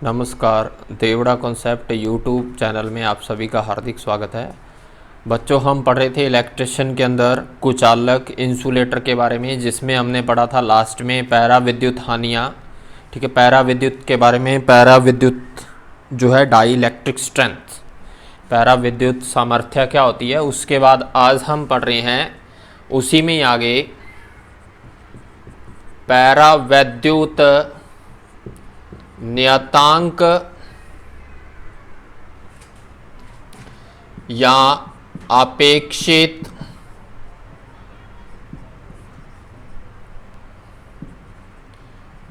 नमस्कार। Devda concept YouTube channel में आप सभी का हार्दिक स्वागत है। बच्चों, हम पढ़ रहे थे इलेक्ट्रिशियन के अंदर कुचालक इंसुलेटर के बारे में, जिसमें हमने पढ़ा था लास्ट में पैरा विद्युत हानियाँ। ठीक है, पैरा विद्युत के बारे में, पैरा विद्युत जो है डाई इलेक्ट्रिक स्ट्रेंथ, पैरा विद्युत सामर्थ्य क्या होती है। उसके बाद आज हम पढ़ रहे हैं उसी में आगे पैरा विद्युत नियतांक या अपेक्षित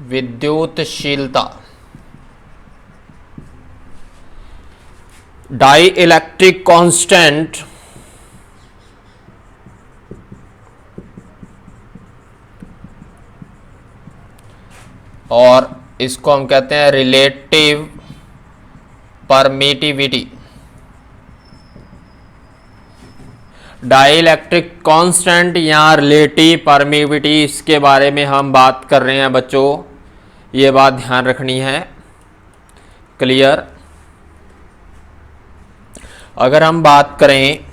विद्युतशीलता। डाई इलेक्ट्रिक कांस्टेंट और इसको हम कहते हैं relative permittivity. Dielectric constant या रिलेटिव परमिटिविटी, इसके बारे में हम बात कर रहे हैं बच्चों। ये बात ध्यान रखनी है। क्लियर। अगर हम बात करें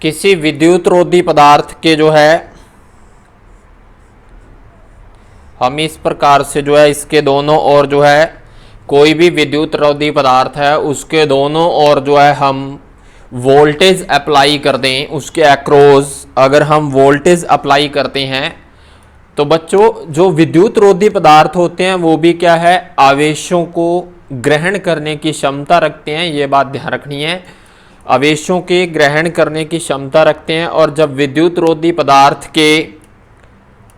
किसी विद्युत रोधी पदार्थ के जो है, हम इस प्रकार से जो है इसके दोनों ओर जो है कोई भी विद्युत रोधी पदार्थ है उसके दोनों ओर जो है हम वोल्टेज अप्लाई कर दें, उसके अक्रॉस अगर हम वोल्टेज अप्लाई करते हैं तो बच्चों जो विद्युत रोधी पदार्थ होते हैं वो भी क्या है, आवेशों को ग्रहण करने की क्षमता रखते हैं। ये बात ध्यान रखनी है, आवेशों के ग्रहण करने की क्षमता रखते हैं। और जब विद्युत रोधी पदार्थ के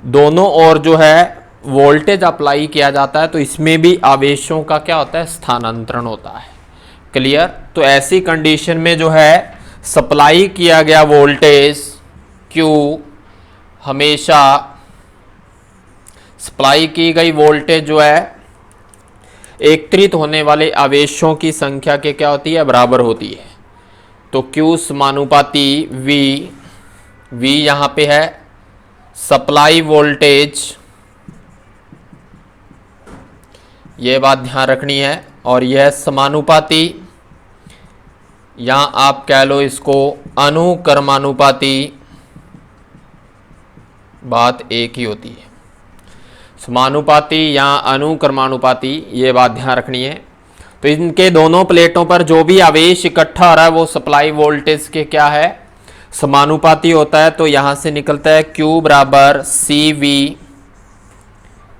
दोनों ओर जो है वोल्टेज अप्लाई किया जाता है तो इसमें भी आवेशों का क्या होता है, स्थानांतरण होता है। क्लियर। तो ऐसी कंडीशन में जो है सप्लाई किया गया वोल्टेज Q हमेशा सप्लाई की गई वोल्टेज जो है एकत्रित होने वाले आवेशों की संख्या के क्या होती है, बराबर होती है। तो Q समानुपाती V यहाँ पे है सप्लाई वोल्टेज, ये बात ध्यान रखनी है। और यह समानुपाती या आप कह लो इसको अनुक्रमानुपाती, बात एक ही होती है। समानुपाती या अनुक्रमानुपाती, ये बात ध्यान रखनी है। तो इनके दोनों प्लेटों पर जो भी आवेश इकट्ठा हो रहा है वो सप्लाई वोल्टेज के क्या है, समानुपाती होता है। तो यहां से निकलता है Q बराबर CV,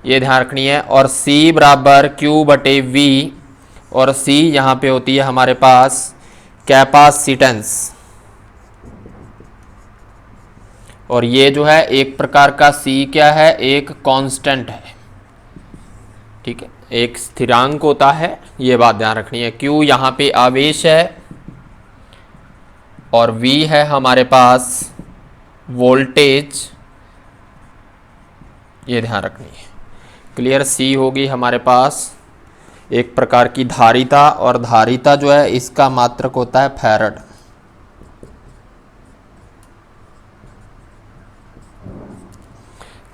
ये ध्यान रखनी है। और C बराबर Q बटे V, और C यहाँ पे होती है हमारे पास कैपेसिटेंस। और ये जो है एक प्रकार का C क्या है, एक कांस्टेंट है। ठीक है, एक स्थिरांक होता है, ये बात ध्यान रखनी है। Q यहाँ पे आवेश है और V है हमारे पास वोल्टेज, ये ध्यान रखनी है। क्लियर। C होगी हमारे पास एक प्रकार की धारिता, और धारिता जो है इसका मात्रक होता है फैरड।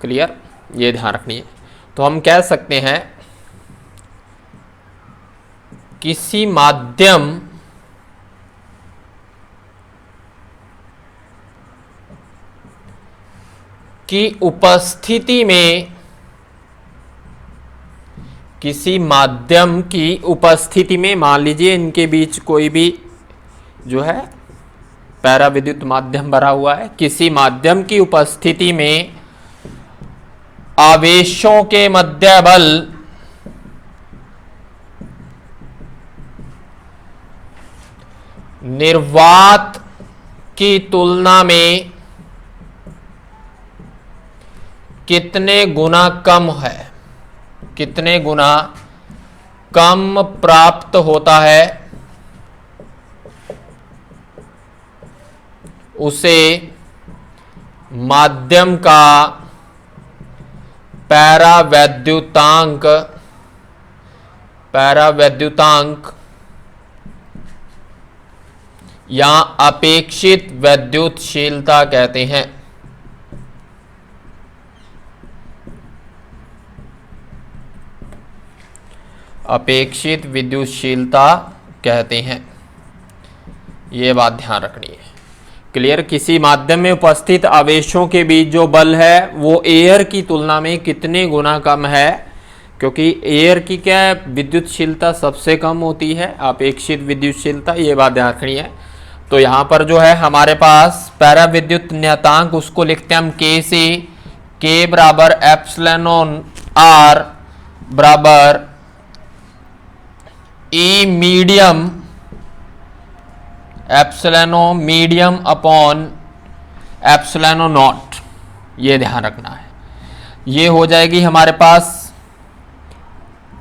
क्लियर, ये ध्यान रखनी है। तो हम कह सकते हैं किसी माध्यम की उपस्थिति में, किसी माध्यम की उपस्थिति में, मान लीजिए इनके बीच कोई भी जो है पैरा विद्युत माध्यम भरा हुआ है, किसी माध्यम की उपस्थिति में आवेशों के मध्य बल निर्वात की तुलना में कितने गुना कम है, कितने गुना कम प्राप्त होता है, उसे माध्यम का पैरावैद्युतांक पैरावैद्युतांक या अपेक्षित वैद्युतशीलता कहते हैं। अपेक्षित विद्युतशीलता कहते हैं, ये बात ध्यान रखनी है। क्लियर। किसी माध्यम में उपस्थित आवेशों के बीच जो बल है वो एयर की तुलना में कितने गुना कम है, क्योंकि एयर की क्या है, विद्युतशीलता सबसे कम होती है, अपेक्षित विद्युतशीलता, ये बात ध्यान रखनी है। तो यहाँ पर जो है हमारे पास पैराविद्युत नियतांक उसको लिखते हैं हम के से, के बराबर एप्सिलॉन आर बराबर E medium एप्सिलॉनो medium upon एप्सिलॉनो not, ये ध्यान रखना है। ये हो जाएगी हमारे पास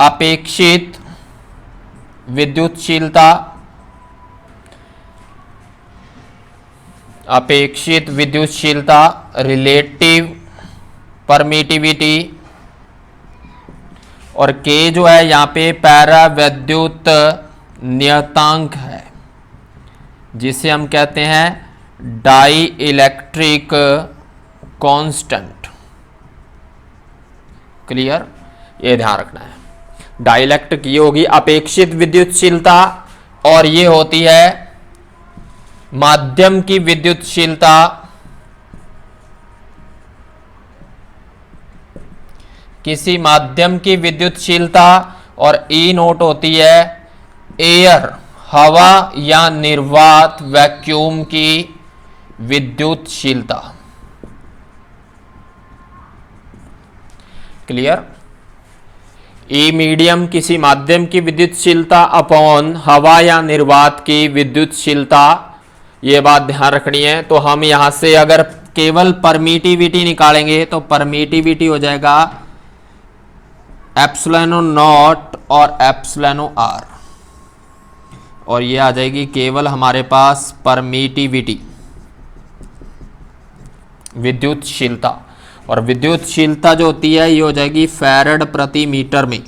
अपेक्षित विद्युतशीलता, अपेक्षित विद्युतशीलता, रिलेटिव परमिटिविटी, और के जो है यहाँ पे पैरावैद्युत नियतांक है, जिसे हम कहते हैं डाई इलेक्ट्रिक कांस्टेंट। क्लियर, ये ध्यान रखना है। डाई इलेक्ट्रिक ये होगी अपेक्षित विद्युतशीलता, और ये होती है माध्यम की विद्युतशीलता, किसी माध्यम की विद्युतशीलता, और ई नोट होती है एयर हवा या निर्वात वैक्यूम की विद्युतशीलता। क्लियर। ई मीडियम किसी माध्यम की विद्युतशीलता अपॉन हवा या निर्वात की विद्युतशीलता, ये बात ध्यान रखनी है। तो हम यहां से अगर केवल परमिटिविटी निकालेंगे तो परमिटिविटी हो जाएगा एप्सिलॉन नॉट और एप्सिलॉन आर, और ये आ जाएगी केवल हमारे पास परमिटिविटी विद्युतशीलता, और विद्युतशीलता जो होती है ये हो जाएगी फैरड प्रति मीटर में।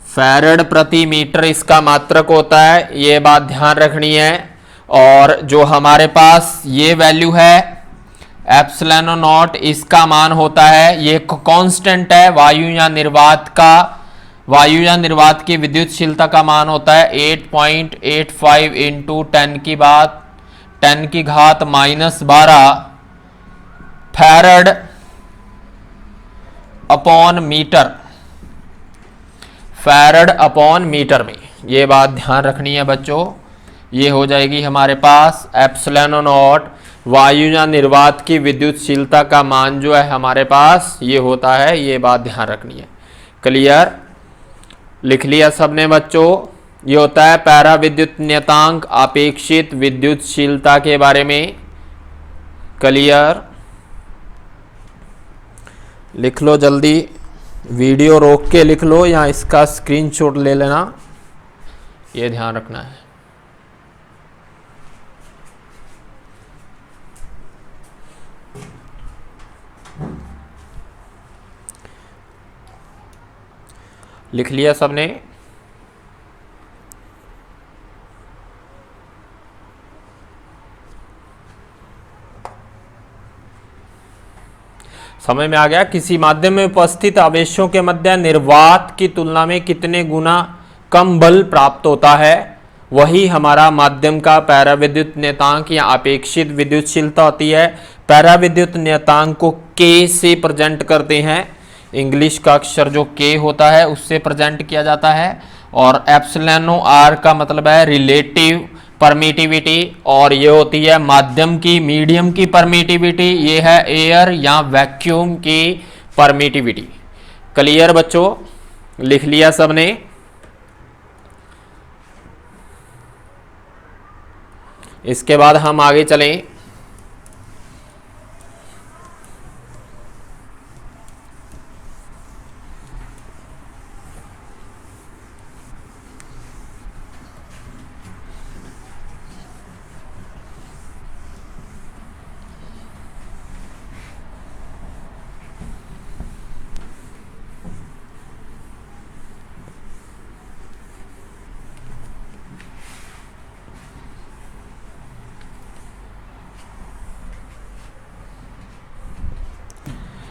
फैरड प्रति मीटर इसका मात्रक होता है, ये बात ध्यान रखनी है। और जो हमारे पास ये वैल्यू है एप्सिलॉन नॉट, इसका मान होता है, ये कांस्टेंट है, वायु या निर्वात का, वायु या निर्वात की विद्युतशीलता का मान होता है 8.85 इंटू 10 की घात -12 farad upon metre, farad upon metre में। ये बात ध्यान रखनी है बच्चों। ये हो जाएगी हमारे पास एप्सिलॉन नॉट, वायु या निर्वात की विद्युतशीलता का मान जो है हमारे पास ये होता है, ये बात ध्यान रखनी है। क्लियर, लिख लिया सबने बच्चों। ये होता है पैराविद्युत नियतांक अपेक्षित विद्युतशीलता के बारे में। क्लियर, लिख लो जल्दी, वीडियो रोक के लिख लो या इसका स्क्रीनशॉट ले लेना, ये ध्यान रखना है। लिख लिया सबने। समझ में आ गया। किसी माध्यम में उपस्थित आवेशों के मध्य निर्वात की तुलना में कितने गुना कम बल प्राप्त होता है, वही हमारा माध्यम का पैराविद्युत नियतांक या अपेक्षित विद्युतशीलता होती है। पैराविद्युत नियतांक को के से प्रेजेंट करते हैं, इंग्लिश का अक्षर जो के होता है उससे प्रेजेंट किया जाता है, और एप्सिलॉन आर का मतलब है रिलेटिव परमिटिविटी, और ये होती है माध्यम की, मीडियम की परमिटिविटी, ये है एयर या वैक्यूम की परमिटिविटी। क्लियर बच्चों, लिख लिया सबने। इसके बाद हम आगे चलें।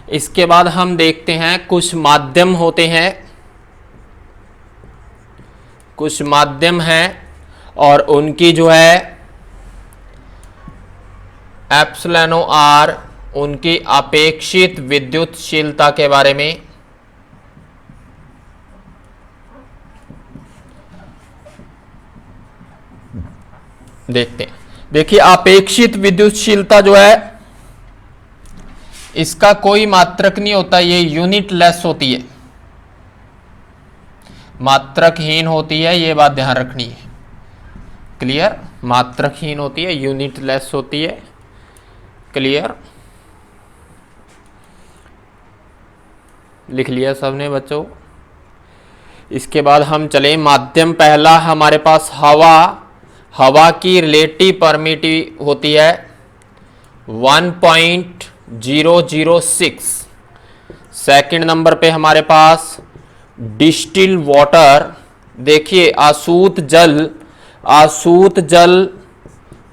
इसके बाद हम देखते हैं कुछ माध्यम होते हैं, कुछ माध्यम हैं और उनकी जो है एप्सिलॉन आर, उनकी अपेक्षित विद्युतशीलता के बारे में देखते हैं। देखिए अपेक्षित विद्युतशीलता जो है इसका कोई मात्रक नहीं होता, ये यूनिट लेस होती है, मात्रकहीन होती है, ये बात ध्यान रखनी है। क्लियर? मात्रकहीन होती है, यूनिट लेस होती है। क्लियर? लिख लिया सबने बच्चों? इसके बाद हम चले माध्यम पहला हमारे पास हवा। हवा की रिलेटिव परमिटिविटी होती है 1.006। सेकंड नंबर पे हमारे पास डिस्टिल वाटर। देखिए आसूत जल, आसूत जल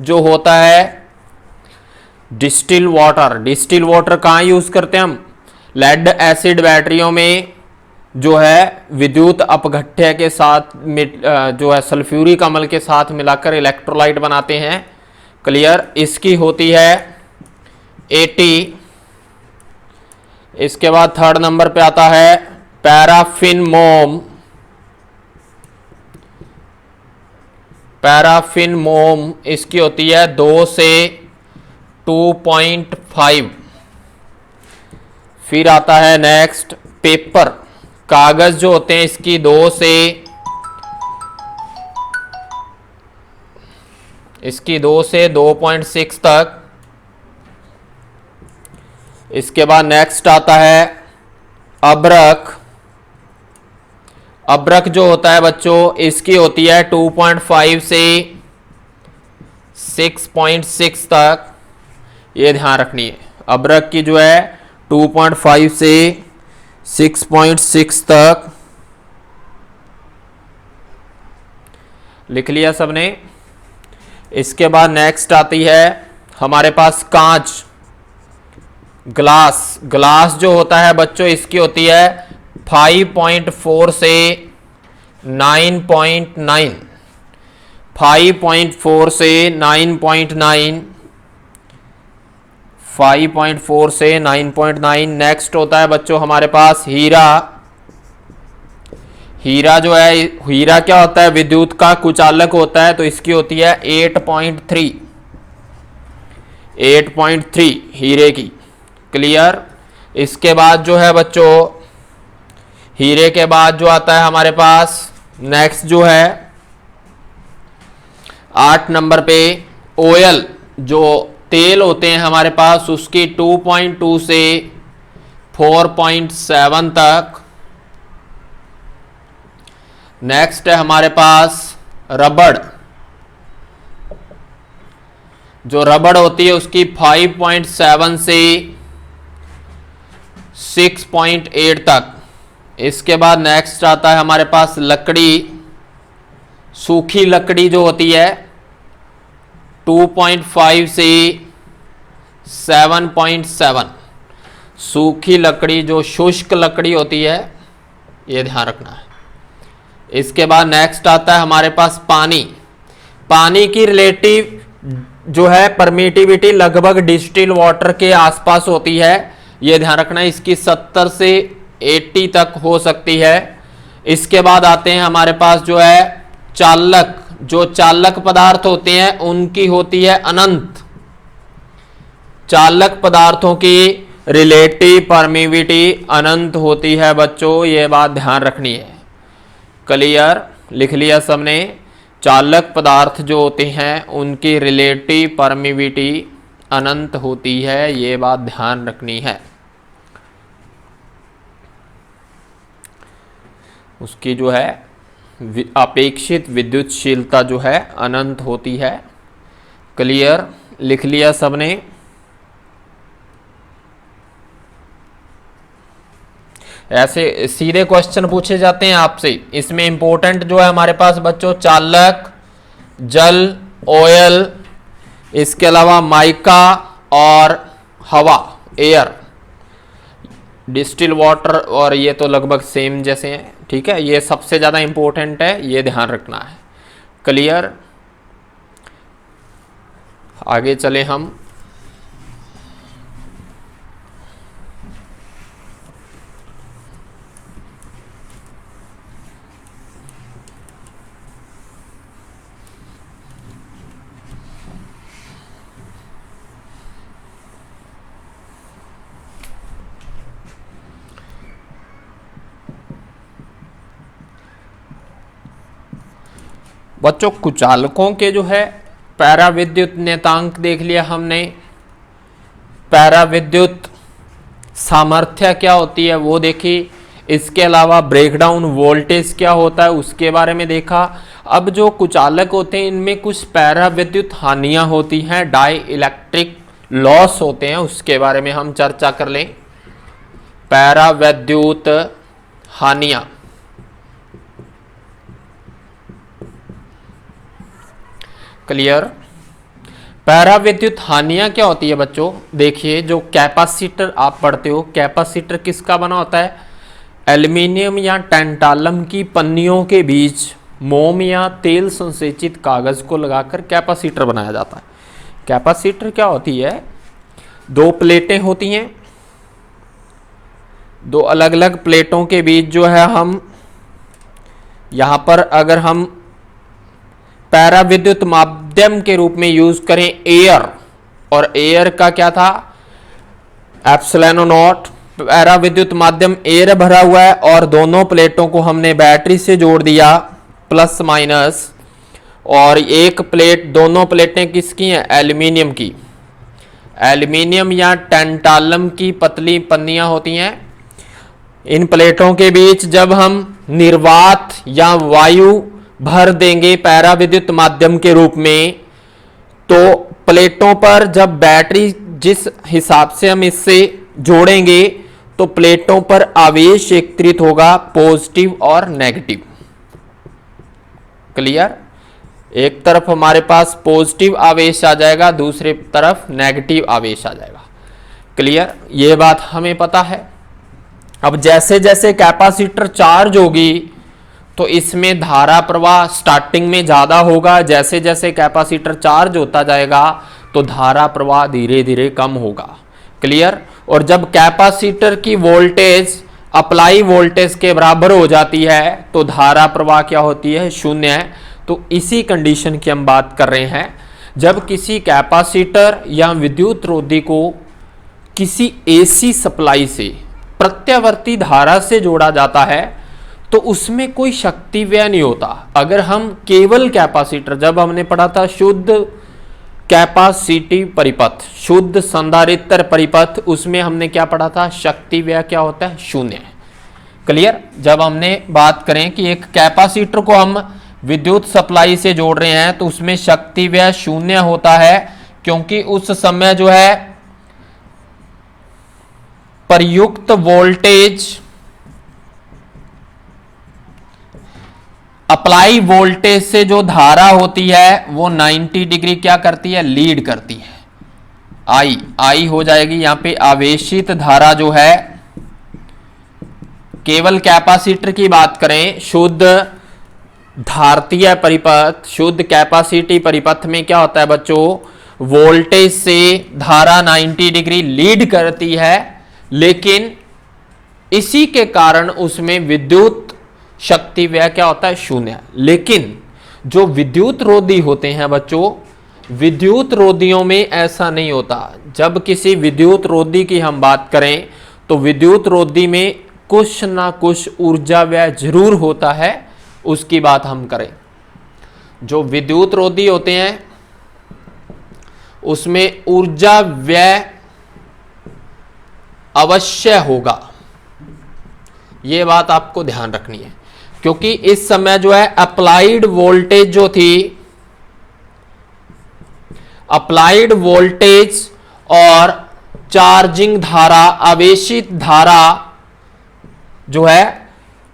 जो होता है डिस्टिल वाटर, डिस्टिल वाटर कहाँ यूज करते हैं हम? लेड एसिड बैटरियों में जो है विद्युत अपघट्य के साथ जो है सल्फ्यूरिक अम्ल के साथ मिलाकर इलेक्ट्रोलाइट बनाते हैं। क्लियर? इसकी होती है 80। इसके बाद थर्ड नंबर पे आता है पैराफिन मोम। पैराफिन मोम इसकी होती है 2 से 2.5। फिर आता है नेक्स्ट पेपर, कागज जो होते हैं इसकी 2 से 2.6 तक। इसके बाद नेक्स्ट आता है अब्रक। अब्रक जो होता है बच्चों इसकी होती है 2.5 से 6.6 तक, ये ध्यान रखनी है। अब्रक की जो है 2.5 से 6.6 तक। लिख लिया सबने? इसके बाद नेक्स्ट आती है हमारे पास कांच, ग्लास। ग्लास जो होता है बच्चों इसकी होती है 5.4 से 9.9। 5.4 से 9.9, 5.4 से 9.9। नेक्स्ट होता है बच्चों हमारे पास हीरा। हीरा जो है, हीरा क्या होता है? विद्युत का कुचालक होता है, तो इसकी होती है 8.3। 8.3 हीरे की। क्लियर? इसके बाद जो है बच्चों हीरे के बाद जो आता है हमारे पास नेक्स्ट जो है 8 नंबर पे ऑयल, जो तेल होते हैं हमारे पास, उसकी 2.2 से 4.7 तक। नेक्स्ट है हमारे पास रबड़। जो रबड़ होती है उसकी 5.7 से 6.8 तक। इसके बाद नेक्स्ट आता है हमारे पास लकड़ी। सूखी लकड़ी जो होती है 2.5 से 7.7। सूखी लकड़ी जो शुष्क लकड़ी होती है, ये ध्यान रखना है। इसके बाद नेक्स्ट आता है हमारे पास पानी। पानी की रिलेटिव जो है परमिटिविटी लगभग डिस्टिल वाटर के आसपास होती है, ये ध्यान रखना है। इसकी 70 से 80 तक हो सकती है। इसके बाद आते हैं हमारे पास जो है चालक। जो चालक पदार्थ होते हैं उनकी होती है अनंत। चालक पदार्थों की रिलेटिव परमिटिविटी अनंत होती है बच्चों, ये बात ध्यान रखनी है। क्लियर? लिख लिया सबने? चालक पदार्थ जो होते हैं उनकी रिलेटिव परमिटिविटी अनंत होती है, ये बात ध्यान रखनी है। उसकी जो है अपेक्षित विद्युतशीलता जो है अनंत होती है। क्लियर? लिख लिया सबने? ऐसे सीधे क्वेश्चन पूछे जाते हैं आपसे। इसमें इंपॉर्टेंट जो है हमारे पास बच्चों चालक, जल, ऑयल, इसके अलावा माइका और हवा, एयर, डिस्टिल वाटर और ये तो लगभग सेम जैसे हैं, ठीक है। ये सबसे ज़्यादा इंपॉर्टेंट है, ये ध्यान रखना है। क्लियर। आगे चले हम। बच्चों कुचालकों के जो है पैराविद्युत नियतांक देख लिया हमने, पैराविद्युत सामर्थ्य क्या होती है वो देखी, इसके अलावा ब्रेकडाउन वोल्टेज क्या होता है उसके बारे में देखा। अब जो कुचालक होते हैं इनमें कुछ पैराविद्युत हानियां होती हैं, डाई इलेक्ट्रिक लॉस होते हैं, उसके बारे में हम चर्चा कर लें। पैराविद्युत हानियां, क्लियर। पैराविद्युत हानियां क्या होती है बच्चों, देखिए जो कैपेसिटर आप पढ़ते हो, कैपेसिटर किसका बना होता है, एल्युमिनियम या टैंटालम की पन्नियों के बीच मोम या तेल संसेचित कागज को लगाकर कैपेसिटर बनाया जाता है। कैपेसिटर क्या होती है, दो प्लेटें होती हैं, दो अलग अलग प्लेटों के बीच जो है हम यहां पर अगर हम पैराविद्युत माध्यम के रूप में यूज करें एयर, और एयर का क्या था एप्सिलॉन नॉट, पैराविद्युत माध्यम एयर भरा हुआ है और दोनों प्लेटों को हमने बैटरी से जोड़ दिया प्लस माइनस, और एक प्लेट, दोनों प्लेटें किसकी हैं, एल्युमिनियम की, एल्युमिनियम या टैंटालम की पतली पन्नियां होती हैं। इन प्लेटों के बीच जब हम निर्वात या वायु भर देंगे पैराविद्युत माध्यम के रूप में, तो प्लेटों पर जब बैटरी जिस हिसाब से हम इससे जोड़ेंगे तो प्लेटों पर आवेश एकत्रित होगा, पॉजिटिव और नेगेटिव। क्लियर। एक तरफ हमारे पास पॉजिटिव आवेश आ जाएगा, दूसरी तरफ नेगेटिव आवेश आ जाएगा। क्लियर, ये बात हमें पता है। अब जैसे जैसे कैपेसिटर चार्ज होगी तो इसमें धारा प्रवाह स्टार्टिंग में ज़्यादा होगा, जैसे जैसे कैपेसिटर चार्ज होता जाएगा तो धारा प्रवाह धीरे धीरे कम होगा। क्लियर। और जब कैपेसिटर की वोल्टेज अप्लाई वोल्टेज के बराबर हो जाती है तो धारा प्रवाह क्या होती है, शून्य है। तो इसी कंडीशन की हम बात कर रहे हैं। जब किसी कैपेसिटर या विद्युत रोधी को किसी एसी सप्लाई से प्रत्यावर्ती धारा से जोड़ा जाता है तो उसमें कोई शक्ति व्यय नहीं होता। अगर हम केवल कैपेसिटर, जब हमने पढ़ा था शुद्ध कैपेसिटी परिपथ, शुद्ध संधारित्र परिपथ, उसमें हमने क्या पढ़ा था, शक्ति व्यय क्या होता है, शून्य है। क्लियर। जब हमने बात करें कि एक कैपेसिटर को हम विद्युत सप्लाई से जोड़ रहे हैं तो उसमें शक्ति व्यय शून्य होता है, क्योंकि उस समय जो है प्रयुक्त वोल्टेज, अप्लाई वोल्टेज से जो धारा होती है वो 90 डिग्री क्या करती है, लीड करती है। आई हो जाएगी यहां पे आवेशित धारा जो है, केवल कैपेसिटर की बात करें, शुद्ध धारतीय परिपथ, शुद्ध कैपेसिटी परिपथ में क्या होता है बच्चों, वोल्टेज से धारा 90 डिग्री लीड करती है, लेकिन इसी के कारण उसमें विद्युत शक्ति व्यय क्या होता है, शून्य। लेकिन जो विद्युत रोधी होते हैं बच्चों, विद्युत रोधियों में ऐसा नहीं होता। जब किसी विद्युत रोधी की हम बात करें तो विद्युत रोधी में कुछ ना कुछ ऊर्जा व्यय जरूर होता है, उसकी बात हम करें। जो विद्युत रोधी होते हैं उसमें ऊर्जा व्यय अवश्य होगा, यह बात आपको ध्यान रखनी है, क्योंकि इस समय जो है अप्लाइड वोल्टेज जो थी, अप्लाइड वोल्टेज और चार्जिंग धारा, आवेशित धारा जो है,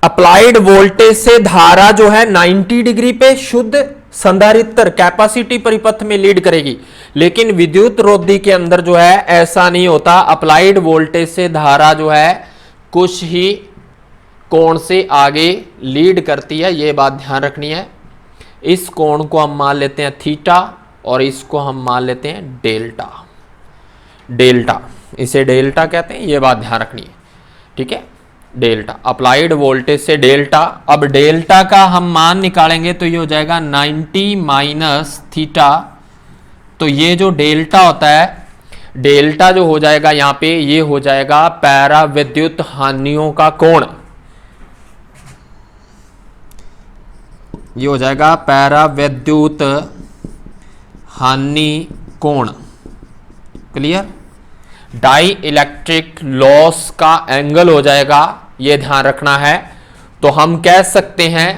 अप्लाइड वोल्टेज से धारा जो है 90 डिग्री पे शुद्ध संधारित्र कैपेसिटी परिपथ में लीड करेगी, लेकिन विद्युत रोधी के अंदर जो है ऐसा नहीं होता। अप्लाइड वोल्टेज से धारा जो है कुछ ही कोण से आगे लीड करती है, ये बात ध्यान रखनी है। इस कोण को हम मान लेते हैं थीटा और इसको हम मान लेते हैं डेल्टा। डेल्टा, इसे डेल्टा कहते हैं, ये बात ध्यान रखनी है, ठीक है। डेल्टा अप्लाइड वोल्टेज से डेल्टा। अब डेल्टा का हम मान निकालेंगे तो ये हो जाएगा 90 माइनस थीटा। तो ये जो डेल्टा होता है, डेल्टा जो हो जाएगा यहाँ पे, ये हो जाएगा पैरा विद्युत हानियों का कोण। ये हो जाएगा पैरा विद्युत हानि कोण। क्लियर। डाई इलेक्ट्रिक लॉस का एंगल हो जाएगा, ये ध्यान रखना है। तो हम कह सकते हैं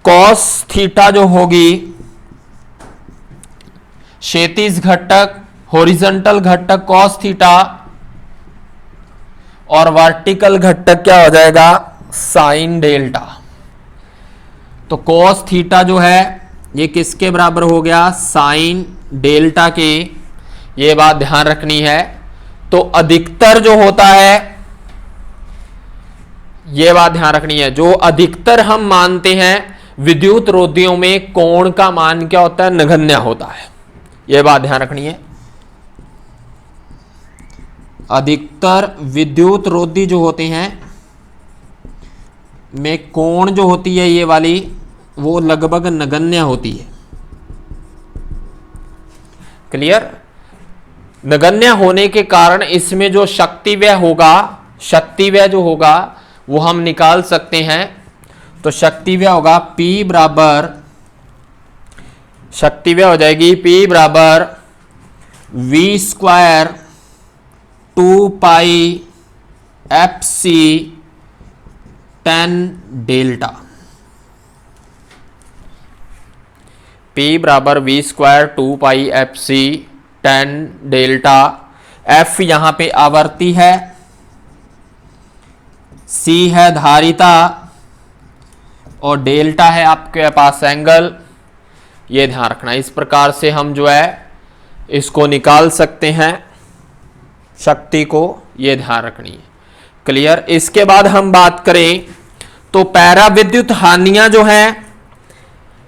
कॉस थीटा जो होगी, क्षैतिज घटक, हॉरिजॉन्टल घटक कॉस थीटा, और वर्टिकल घटक क्या हो जाएगा, साइन डेल्टा। तो कॉस थीटा जो है ये किसके बराबर हो गया, साइन डेल्टा के। ये बात ध्यान रखनी है। तो अधिकतर जो होता है, ये बात ध्यान रखनी है, जो अधिकतर हम मानते हैं विद्युत रोधियों में कोण का मान क्या होता है, नगण्य होता है। ये बात ध्यान रखनी है। अधिकतर विद्युत रोधी जो होते हैं में कोण जो होती है ये वाली, वो लगभग नगण्य होती है। क्लियर। नगण्य होने के कारण इसमें जो शक्ति व्यय होगा, शक्ति व्यय जो होगा वो हम निकाल सकते हैं। तो शक्ति व्यय होगा P बराबर, शक्ति व्यय हो जाएगी P बराबर V स्क्वायर 2 पाई FC tan डेल्टा। P बराबर V स्क्वायर 2 पाई FC tan डेल्टा। F यहां पे आवर्ती है, C है धारिता, और डेल्टा है आपके पास एंगल। ये ध्यान रखना। इस प्रकार से हम जो है इसको निकाल सकते हैं शक्ति को, ये ध्यान रखनी है। क्लियर। इसके बाद हम बात करें तो पैरा विद्युत हानियां जो हैं,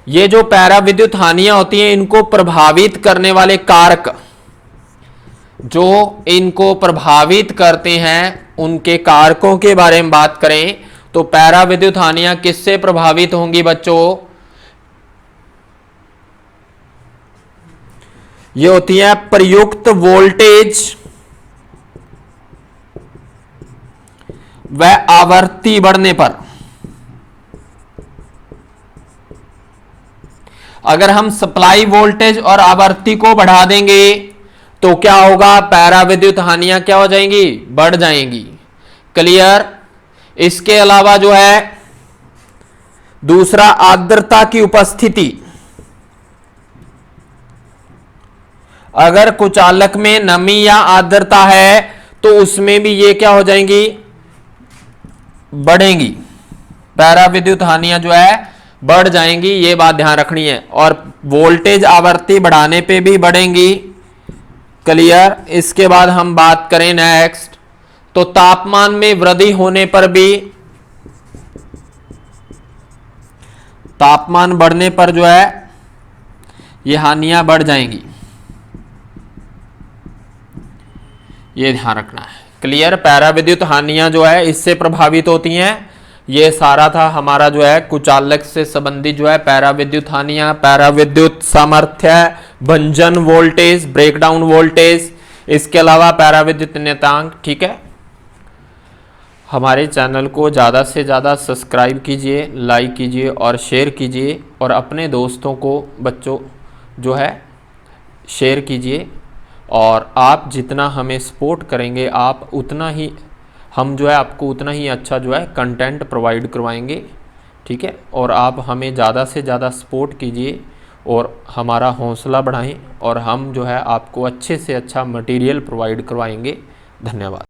ये जो पैरा विद्युत हानियां होती हैं, इनको प्रभावित करने वाले कारक, जो इनको प्रभावित करते हैं उनके कारकों के बारे में बात करें तो पैरा विद्युत हानियां किससे प्रभावित होंगी बच्चों, ये होती है प्रयुक्त वोल्टेज व आवृत्ति बढ़ने पर। अगर हम सप्लाई वोल्टेज और आवृत्ति को बढ़ा देंगे तो क्या होगा, पैरा विद्युत हानियां क्या हो जाएंगी, बढ़ जाएंगी। क्लियर। इसके अलावा जो है दूसरा, आर्द्रता की उपस्थिति। अगर कुचालक में नमी या आर्द्रता है तो उसमें भी ये क्या हो जाएंगी, बढ़ेंगी। पैरा विद्युत हानियां जो है बढ़ जाएंगी, ये बात ध्यान रखनी है। और वोल्टेज आवृत्ति बढ़ाने पे भी बढ़ेंगी। क्लियर। इसके बाद हम बात करें नेक्स्ट, तो तापमान में वृद्धि होने पर भी, तापमान बढ़ने पर जो है ये हानियां बढ़ जाएंगी, ये ध्यान रखना है। क्लियर। पैरा विद्युत हानियां जो है इससे प्रभावित होती हैं। ये सारा था हमारा जो है कुचालक से संबंधित जो है पैरा विद्युत हानियां, पैरा विद्युत सामर्थ्य, भंजन वोल्टेज, ब्रेकडाउन वोल्टेज, इसके अलावा पैरा विद्युत नियतांक। ठीक है। हमारे चैनल को ज़्यादा से ज़्यादा सब्सक्राइब कीजिए, लाइक कीजिए और शेयर कीजिए, और अपने दोस्तों को, बच्चों जो है शेयर कीजिए। और आप जितना हमें सपोर्ट करेंगे, आप उतना ही, हम जो है आपको उतना ही अच्छा जो है कंटेंट प्रोवाइड करवाएंगे। ठीक है। और आप हमें ज़्यादा से ज़्यादा सपोर्ट कीजिए और हमारा हौसला बढ़ाएं, और हम जो है आपको अच्छे से अच्छा मटेरियल प्रोवाइड करवाएंगे। धन्यवाद।